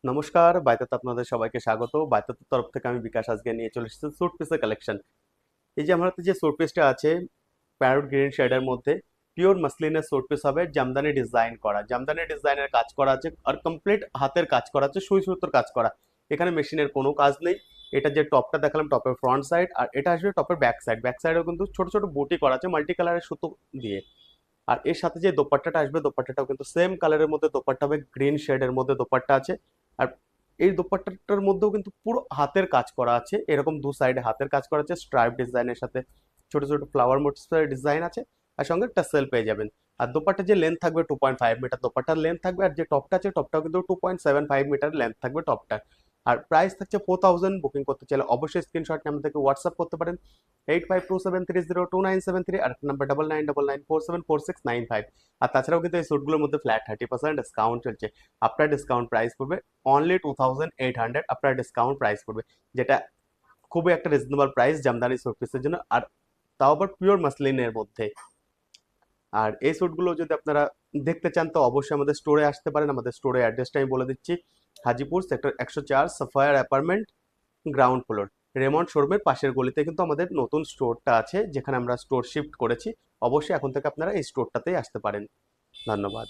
নমস্কার, বাইতাতে আপনাদের সবাইকে স্বাগত। বাইতাতের তরফ থেকে আমি বিকাশ আজকে নিয়ে চলে এসেছি স্যুট পিসের কালেকশন। এই যে আমার হাতে যে স্যুট পিসটা আছে প্যারট গ্রিন শেডের মধ্যে, পিওর মাসলিনের স্যুট পিস হবে, জামদানি ডিজাইন করা, জামদানি ডিজাইনের কাজ করা আছে আর কমপ্লিট হাতের কাজ করা আছে, সুই সুতোর কাজ করা। এখানে মেশিনের কোনো কাজ নেই। এটা যে টপটা দেখালাম টপের ফ্রন্ট সাইড, আর এটা আসবে টপের ব্যাক সাইড। ব্যাক সাইডেও কিন্তু ছোট ছোট বুটি করা আছে মাল্টি কালারের সুতো দিয়ে। আর এর সাথে যে দোপাট্টাটা আসবে, দোপাট্টাটাও কিন্তু সেম কালারের মধ্যে দোপাট্টা হবে, গ্রিন শেডের মধ্যে দোপাট্টা আছে। আর এই দোপাট্টাটার মধ্যেও কিন্তু পুরো হাতের কাজ করা আছে, এরকম দু সাইডে হাতের কাজ করা আছে স্ট্রাইপ ডিজাইনের সাথে, ছোট ছোট ফ্লাওয়ার মোটিভসের ডিজাইন আছে। আর সঙ্গে টাসেল পেয়ে যাবেন। আর দোপাট্টার যে লেন্থ থাকবে 2.5 মিটার দোপাট্টার লেন্থ থাকবে, আর যে টপটা আছে টপটাও কিন্তু 2.75 মিটার লেন্থ থাকবে টপটা। আর প্রাইস থাকছে 4000। বুকিং করতে চাইলে অবশ্যই স্ক্রিনশট নিয়ে আমাদেরকে হোয়াটসঅ্যাপ করতে পারেন 8527302973, আর একটা নাম্বার 9999474695। আর তাছাড়াও কিন্তু এই স্যুটগুলোর মধ্যে ফ্ল্যাট 30% ডিসকাউন্ট চলছে। আপনার ডিসকাউন্ট প্রাইস পড়বে অনলি 2800। আপনার ডিসকাউন্ট প্রাইস পড়বে, যেটা খুবই একটা রিজনেবল প্রাইস জামদানি স্যুট পিসের জন্য, আর তাও আবার পিওর মাসলিনের মধ্যে। আর এই স্যুটগুলো যদি আপনারা দেখতে চান তো অবশ্যই আমাদের স্টোরে আসতে পারেন। আমাদের স্টোরে অ্যাড্রেসটা আমি বলে দিচ্ছি, Hajipur sector 104, Sapphire apartment, ground floor, Raymond শোরুমের পাশের গলিতে কিন্তু আমাদের নতুন স্টোরটা আছে, যেখানে আমরা স্টোর শিফট করেছি। অবশ্যই এখন থেকে আপনারা এই স্টোরটাতেই আসতে পারেন। ধন্যবাদ।